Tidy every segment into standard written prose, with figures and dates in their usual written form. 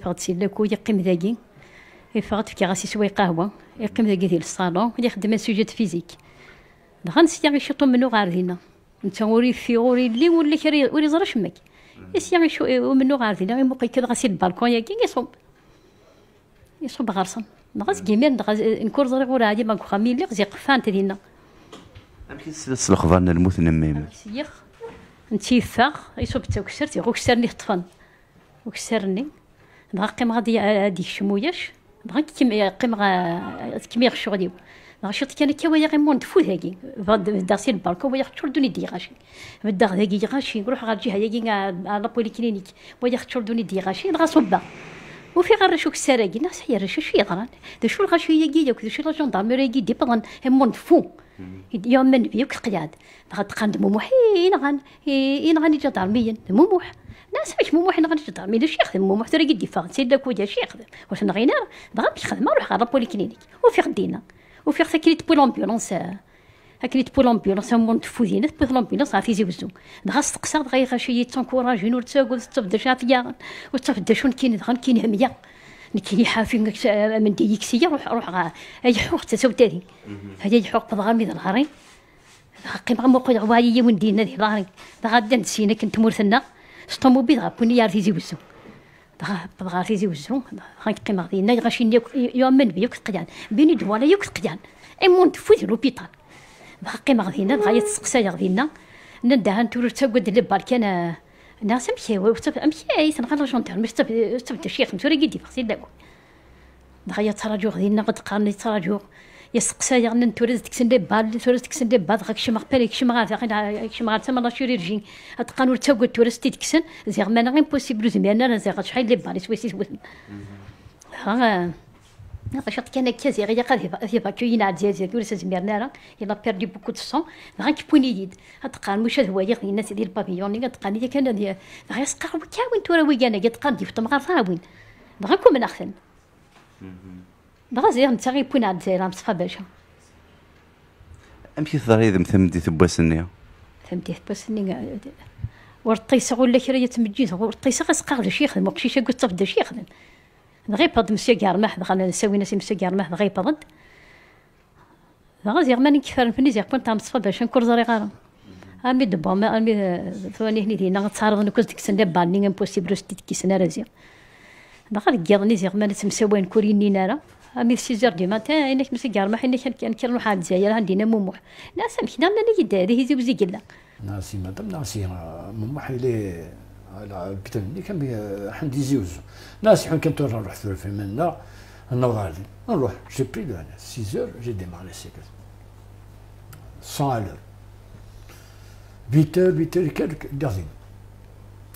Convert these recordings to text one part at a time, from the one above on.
يفغد سيلاكو يقيم ذاكي يفغد في كاسي سوي قهوه يقيم ذاكي ديال الصالون يخدم سوجيت فيزيك دغا نسيا غيشطو منو غاردينا انت وري في وري لي ولا كري وري زرا شمك يسيا غيشو منو غاردينا يموقي كذا غاسي البالكون ياكي يصوب غارسن دغا كيمير دغا نكور زري غورا عادي ما خامين لي غزي قفان تدينا امشي سلس الخضر الموت نميم سيخ نتي فاغ يصوب تاكسرتي غو كسرني طفن وكسرني دغا قيم غادي هاديك شموياش دغا قيم كيما يغشو غادي دغا شوط كان كوايا غير مون تفوت هاكي داسي البالكون ويا خطور دوني دي غاشي بدا هاكي غاشي نروح غادي هاكي على بوليكلينيك ويا خطور دوني دي غاشي دغا صبا وفي غير شوك السراقي ناس هي رشا شي يضران دا شو الغاشي ياكي داك شو لا جوندارميري ياكي دي بضن مون تفو يوم من بيوك قياد دغا تقان موموح غاني جدارميا موموح ناس باش موموح نغني جدارمي لا شي يخدم موموح ترى يدي فاغ سيدا كوجا شي يخدم واش نغينا دغا يخدم نروح على بوليكلينيك وفي غدينا وفي ساكريت بول امبيولونس هاكريت بول امبيولونس مون تفوزينا بول امبيولونس غادي يزوزو دغا استقصى دغا يغاشي يتنكوراجين وتساقل تبدا شافيا وتبدا شون كاين دغا كاين هميه كاين حافي من ديكسيه روح اي حوق تسوتادي هادي حوق بضغامي الغارين قيم غموقو غوايا وندينا دي الغارين دغا نسينا كنت مورثنا الطوموبيل دغا كوني يعرف يزوزو دغا بغا يزوزو دغا قيم غادينا غاشي يوم من بيوك قيان بيني دوالا يوك قيان اي مون تفوت لوبيطال دغا قيم غادينا دغا يتسقسا غادينا ندها نتورو تاقد لبالكان ناس امشي تنغال جونتير مش تبدا شيخ نتوري كي ديفاق سي داكو دغا يتراجو غادينا قد قارني يتراجو يسقسا يغنى نتورز تكسن لي بال تورز تكسن لي بال دغا كشي مغبالي كشي مغار تما لا شيرورجي تقانور تاقد تورز تكسن زيغ مانا امبوسيبل زميانا زيغ شحال لي بال سويسي سوسن ها شاط كان كازي غير قاد يفاكيوين عاد زياد ورس زميرنا راه يلا بيردي بوكو دو سون غا كيبوني يد هتقان واش هو يغ الناس ديال البابيون اللي كتقان لي كان غير يسقى كاوين تورا ويانا كتقان دي فطم غير ثاوين دغا كون من احسن دغا زير نتا غيبون عاد زير مصفى باشا امشي ثريد مثمدي ثباسنيا فهمتي ثباسني ورطيسه ولا كرا يتمجيز ورطيسه غسقى شي يخدم وقشيشه قلت تبدا شي يخدم غير باد مسيا كارماح دغا نساوي ناس مسيا كارماح غير باد دغا زيغ ماني كفار فني زيغ كنت مصفى باش نكور زري غارة امي دبا ما امي ثواني هني دينا غتصارض نكون ديك السنه بالني امبوسيبل ستيت كيسنا رازيا دغا كيضني زيغ ماني تمساوين كوريني نارا امي 6 دي ماتان انك مسيا كارماح انك كان كنروح عند الجزائر عندنا موموح ناس مشينا لنا كي هذه هي زوزي كلا ناسي مادام ناسي موموح لي على كتبني كان حندي زيوزو ناس حين كنت نروح في منا نوض غادي نروح جي بري دو 6 heures جي ديماري سيكل 100 à l'heure 8 heures كالك قاعدين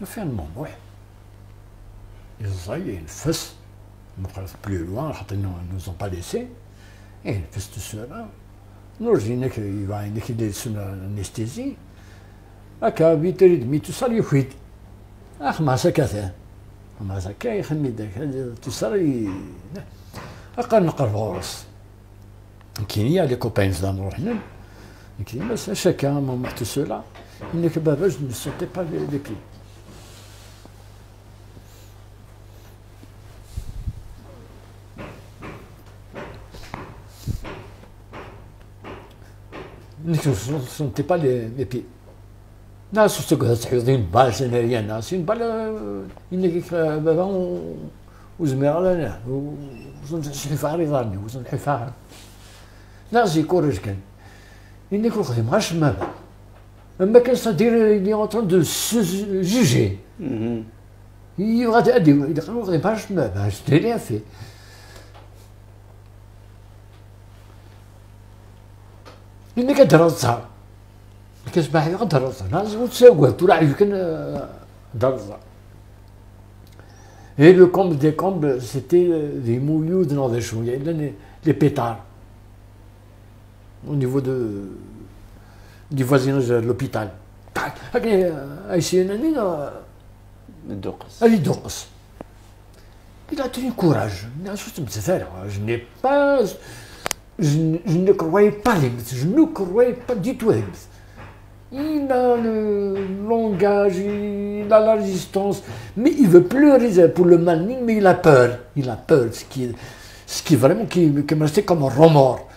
فين موموح يزاي ينفس نقرا بلو لوان حاطين نوزون با ليسي ينفس تسولا نورجينا يبان لك يدير سونا انستيزي هكا 8 heures توصل يفيد ما سكته ما سكا يخمي داك تصري اقل نقر غورس كاين يا لي كوباين زاد نروح هنا كاين بس شكا ما محتو سولا انك بابا جو نسوتي با لي بي انك نسوتي با لي بي ناس تقعد تحيضين بال سناريا ناس بال انك بابا وزمير انا وزن حفار يضرني وزن حفار ناس يكورج كان انك خدم غاش مابا اما كان صدير لي اونطون دو جوجي يبغى تادي اذا قالوا خدم غاش مابا اش ديري في انك درزها كسبح يقدر ناس وتساوي تروح يمكن درزة et le comble des combles c'était des mouilloux dans des choses il y a les pétards au niveau du voisinage de l'hôpital ici الدقس il a tenu courage je n'ai pas je ne croyais pas je ne croyais pas du tout il a le langage, il a la résistance, mais il veut pleurer pour le Manning, mais il a peur. Il a peur, ce qui vraiment qui me restait comme un remords.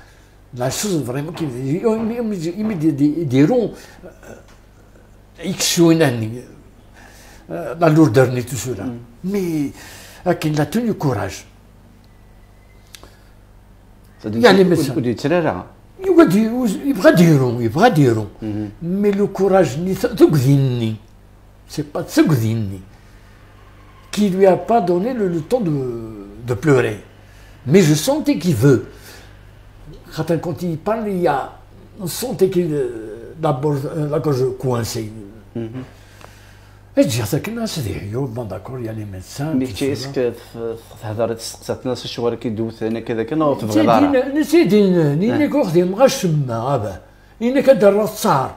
La chose vraiment qui il met des ronds la lourdeur et tout cela. Mais il a tenu courage. Il y a les médecins. Il va dire. Mais le courage, c'est pas Tsegdini qui lui a pas donné le temps de pleurer. Mais je sentais qu'il veut. Quand il parle, on sentait qu'il d'abord la gorge coincée. Et je disais que c'est bon d'accord, il y a les médecins. Mais est-ce que تهضر تسقسات الناس الشغل كيدوث انا كذا كان في الغداره نسيدين ني كوخدي مغشم هذا إنك كدر الصار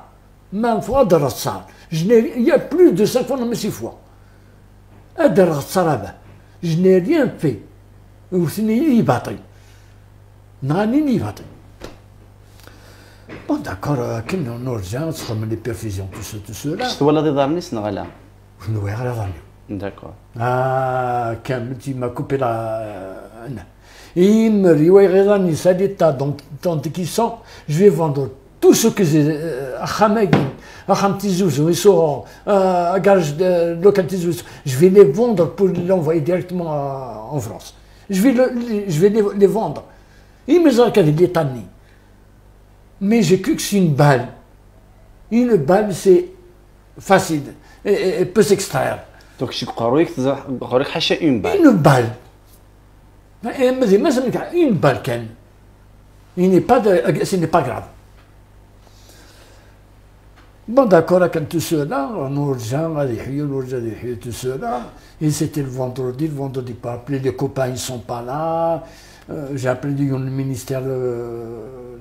ما فوا در الصار il y a plus de 5 fois non mais 6 fois أدر الصار هذا je n'ai rien fait وثني باطل نغني باطل bon d'accord كنا نرجع نسخر من لي بيرفيزيون tout cela شتو ولا دي دارني سنغلا شنو غير ظني d'accord كامل م'a coupé la il me dit ouais Rézani ça dit tant qui sont je vais vendre tout ce que j'ai à Khamagin à Khamtizouz ils sont à garage de localités je vais les vendre pour l'envoyer directement en France je vais les vendre il me dit qu'il est tanné mais j'ai cru que c'est une balle c'est facile et peut s'extraire donc شي قرويك حاشا une balle une balle une balle كان ce n'est pas grave bon d'accord quand tout cela nous tout cela et c'était le vendredi pas appelé les copains ils sont pas là j'ai appelé le ministère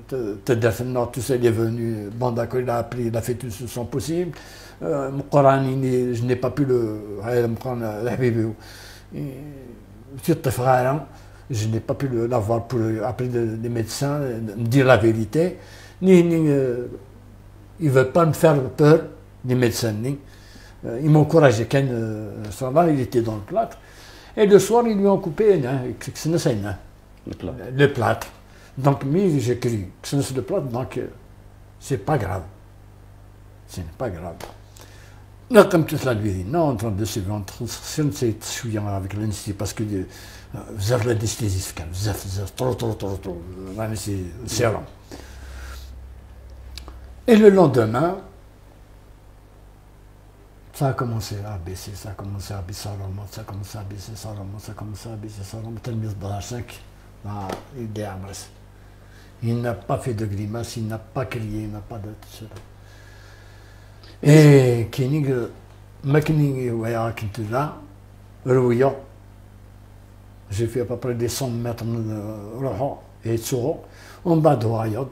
tout ça il est venu bon d'accord il a fait tout son possible je n'ai pas pu je n'ai pas pu l'avoir pour appeler les médecins, me dire la vérité. Ils ne veulent pas me faire peur, les médecins. Ils m'encourageaient quand il était dans le plâtre. Et le soir, ils lui ont coupé le plâtre. Donc, moi, j'ai cru que c'est le plâtre, donc c'est pas grave. Ce n'est pas grave. Là, comme toute la nuit, non, en train de se vendre, c'est souillant avec l'anesthésie parce que vous avez l'anesthésie, vous avez trop, c'est rare. Et le lendemain, ça a commencé à baisser, ça a commencé à baisser, ça a commencé à baisser, ça a commencé à baisser, il n'a pas fait de grimace, il n'a pas crié, il n'a pas de tout cela. Et كاينين ماكنين ويا كنت là روية j'ai fait à peu près des 100 mètres روحو et تسوغو ومن بعد هو عيط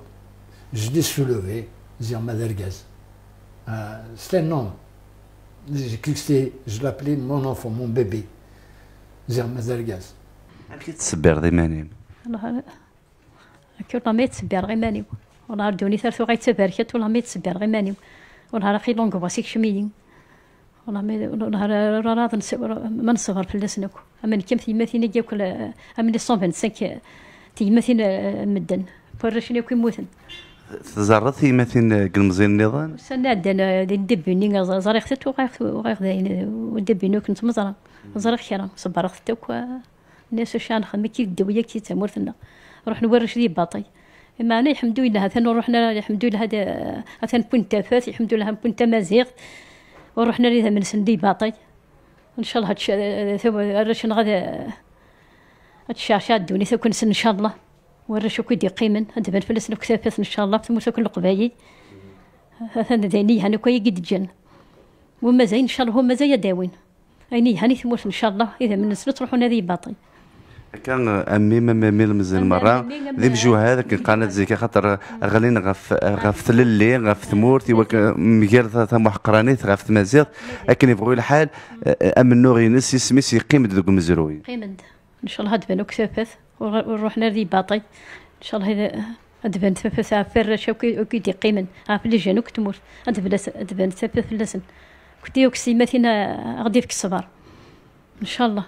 je l'ai soulevé dire Maderguez c'était un nom j'ai cru que c'était je l'appelais mon enfant mon bébé dire Maderguez كي تسبر ضيمانين والله ما يتسبر غير ماني والله ردوني ثلاث غيتسبركت والله ما يتسبر غير ماني والله راخي لونغ باسيك شميين والله راض ما نصغر في اللسنك اما كم ثيماتين جاكل اما 125 ثيماتين مدن فرشني كي موثن تزرت ثيماتين قلمزين النظام سنادنا دبني زريختت وغير ودبني كنت مزرعه زريخ كرا صبرختك الناس شان خمي كي الدويه كي تمرثنا نروح نورش ذي باطي اما انا الحمد لله هذا رحنا الحمد لله هذا مثلا كنت فات الحمد لله كنت مازيغ ورحنا لها من سندي باطي ان شاء الله هادشي غدا هادشي دوني تكون ان شاء الله ورشو كيدي قيمن هاد بان فلسنا كثافات ان شاء الله تموت كل قبايل هذا ديني هاني كوي قد جن وما زين ان شاء الله هما زي داوين ايني هاني تموت ان شاء الله اذا من السنه تروحوا نادي باطي كان امي مامي مزال مره ذي بجوه هذا قناه زيكا خاطر غالين غف تللي غف ثمورتي مغير ثم محقرانيت غف تمازيغ لكن يبغوا الحال امنو غينس يسمي يقيم دوك مزروي قيمد ان شاء الله هاد بانو كثافات ونروح نادي باطي ان شاء الله اذا ادبان تفاس عفراش وكي دي قيمن عارف اللي جانوك تموت ادبان تفاس فلاسن كنت يوك سيماتنا غدي فيك الصبر ان شاء الله.